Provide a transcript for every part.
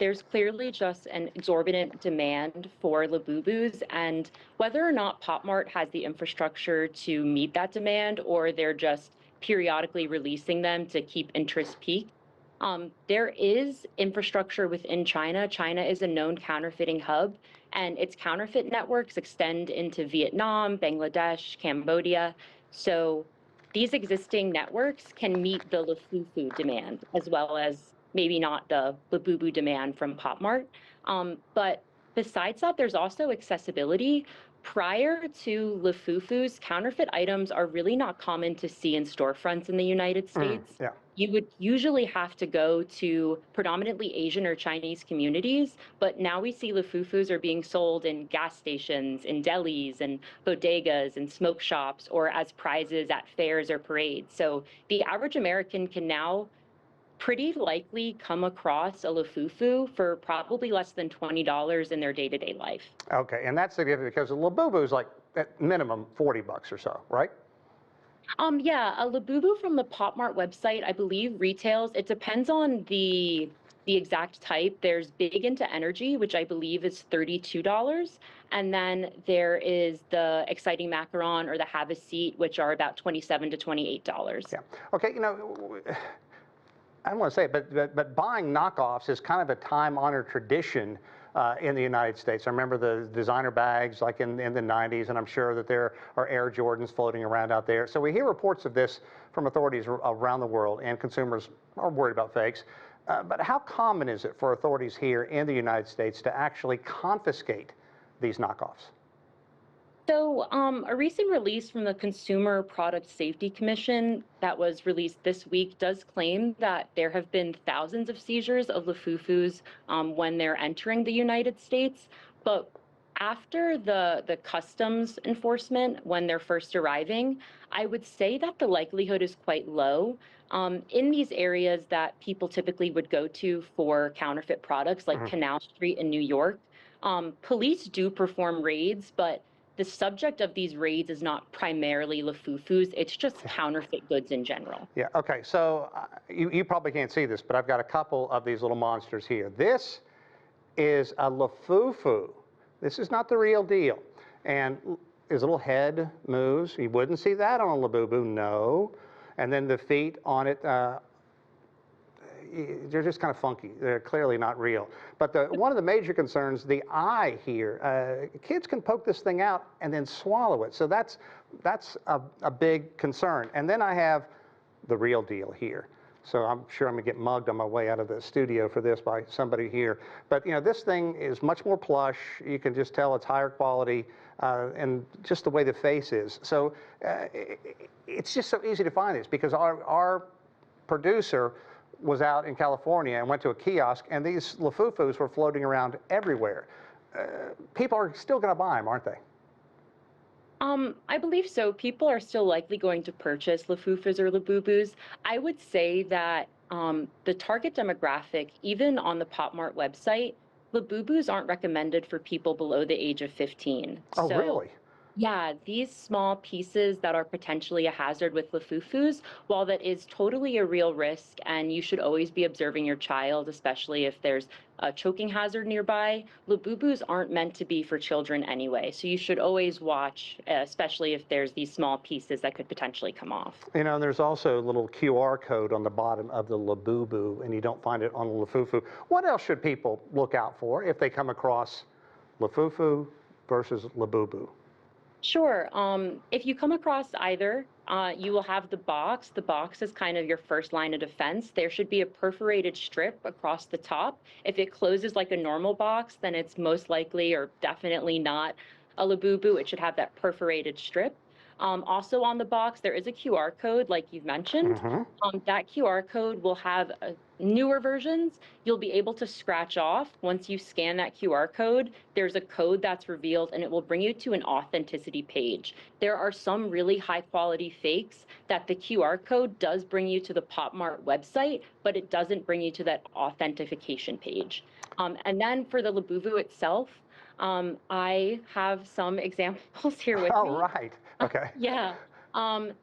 there's clearly just an exorbitant demand for Labubus, and whether or not Pop Mart has the infrastructure to meet that demand, or they're just periodically releasing them to keep interest peaked. There is infrastructure within China. China is a known counterfeiting hub, and its counterfeit networks extend into Vietnam, Bangladesh, Cambodia. So these existing networks can meet the Lafufu demand, as well as maybe not the Labubu demand from Pop Mart. But besides that, there's also accessibility. Prior to Lafufu's, counterfeit items are really not common to see in storefronts in the United States. Yeah. You would usually have to go to predominantly Asian or Chinese communities, but now we see Lafufus are being sold in gas stations, in delis, and bodegas, and smoke shops, or as prizes at fairs or parades. So the average American can now pretty likely come across a Lafufu for probably less than $20 in their day-to-day life. Okay, and that's significant because a Labubu is like at minimum 40 bucks or so, right? Yeah, a Labubu from the Pop Mart website, I believe, retails. It depends on the exact type. There's Big Into Energy, which I believe is $32, and then there is the Exciting Macaron or the Have a Seat, which are about $27 to $28. Yeah. Okay, you know, I don't want to say it, but buying knockoffs is kind of a time-honored tradition in the United States. I remember the designer bags like in the 90s, and I'm sure that there are Air Jordans floating around out there. So we hear reports of this from authorities around the world, and consumers are worried about fakes. But how common is it for authorities here in the United States to actually confiscate these knockoffs? So, a recent release from the Consumer Product Safety Commission that was released this week does claim that there have been thousands of seizures of Lafufus when they're entering the United States. But after the customs enforcement, when they're first arriving, I would say that the likelihood is quite low. In these areas that people typically would go to for counterfeit products, like Canal Street in New York, police do perform raids, but the subject of these raids is not primarily Lafufus, it's just counterfeit goods in general. Yeah, okay, so you probably can't see this, but I've got a couple of these little monsters here. This is a Lafufu. This is not the real deal. And his little head moves. You wouldn't see that on a Labubu, no. And then the feet on it, they're just kind of funky. They're clearly not real. But one of the major concerns, the eye here, kids can poke this thing out and then swallow it. So that's a big concern. And then I have the real deal here. So I'm sure I'm gonna get mugged on my way out of the studio for this by somebody here. But you know, this thing is much more plush. You can just tell it's higher quality and just the way the face is. So it's just so easy to find this because our producer was out in California and went to a kiosk, and these Lafufus were floating around everywhere. People are still going to buy them, aren't they? I believe so. People are still likely going to purchase Lafufus or Labubus. I would say that the target demographic, even on the Pop Mart website, Labubus aren't recommended for people below the age of 15. Oh, So, really? yeah, these small pieces that are potentially a hazard with Lafufus, while that is totally a real risk, and you should always be observing your child, especially if there's a choking hazard nearby, Labubus aren't meant to be for children anyway. So you should always watch, especially if there's these small pieces that could potentially come off. You know, and there's also a little QR code on the bottom of the Labubu, and you don't find it on the Lafufu. What else should people look out for if they come across Lafufu versus Labubu? Sure. If you come across either, you will have the box. The box is kind of your first line of defense. There should be a perforated strip across the top. If it closes like a normal box, then it's most likely or definitely not a Labubu. It should have that perforated strip. Also on the box, there is a QR code, like you've mentioned. That QR code will have newer versions. You'll be able to scratch off. Once you scan that QR code, there's a code that's revealed, and it will bring you to an authenticity page. There are some really high quality fakes that the QR code does bring you to the Pop Mart website, but it doesn't bring you to that authentication page. And then for the Labubu itself, I have some examples here with me. Oh, right. Okay. Yeah.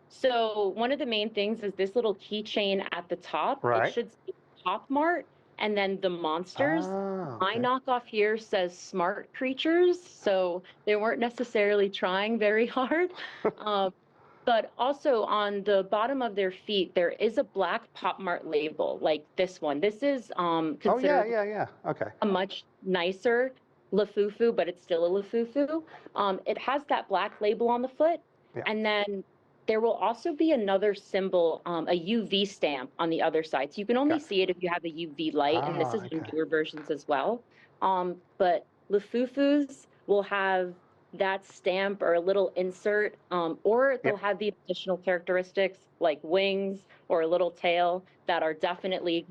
So one of the main things is this little keychain at the top. Right. It should say Pop Mart And then the monsters, Ah, my okay. knockoff here says smart creatures, so they weren't necessarily trying very hard. Um, but also on the bottom of their feet, there is a black Pop Mart label, like this one. This is Oh, yeah, considered yeah, yeah. Okay. a much nicer Lafufu, but it's still a Lafufu. It has that black label on the foot, Yeah. and then there will also be another symbol, a UV stamp on the other side. So you can only Gotcha. see it if you have a UV light, and this Ah, is on okay. newer versions as well. But Lafufus will have that stamp or a little insert, or Yeah. they'll have the additional characteristics like wings or a little tail that are definitely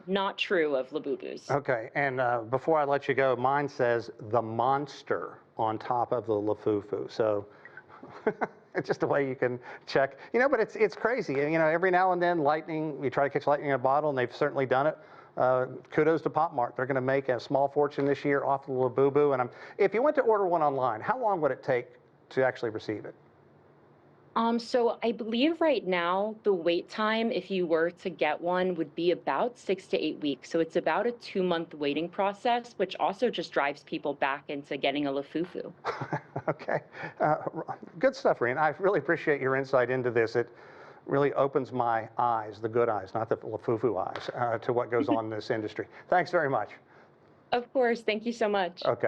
not true of Labubus. Okay, and before I let you go, mine says the monster on top of the Lafufu. So it's just a way you can check. But it's crazy. Every now and then, lightning. You try to catch lightning in a bottle, and they've certainly done it. Kudos to Pop Mart. They're going to make a small fortune this year off the Labubu. And if you went to order one online, how long would it take to actually receive it? So I believe right now the wait time, if you were to get one, would be about 6 to 8 weeks. So it's about a 2 month waiting process, which also just drives people back into getting a Lafufu. Okay, uh, good stuff, Rian. I really appreciate your insight into this. It really opens my eyes, the good eyes, not the Lafufu eyes, to what goes on in this industry. Thanks very much. Of course, thank you so much. Okay.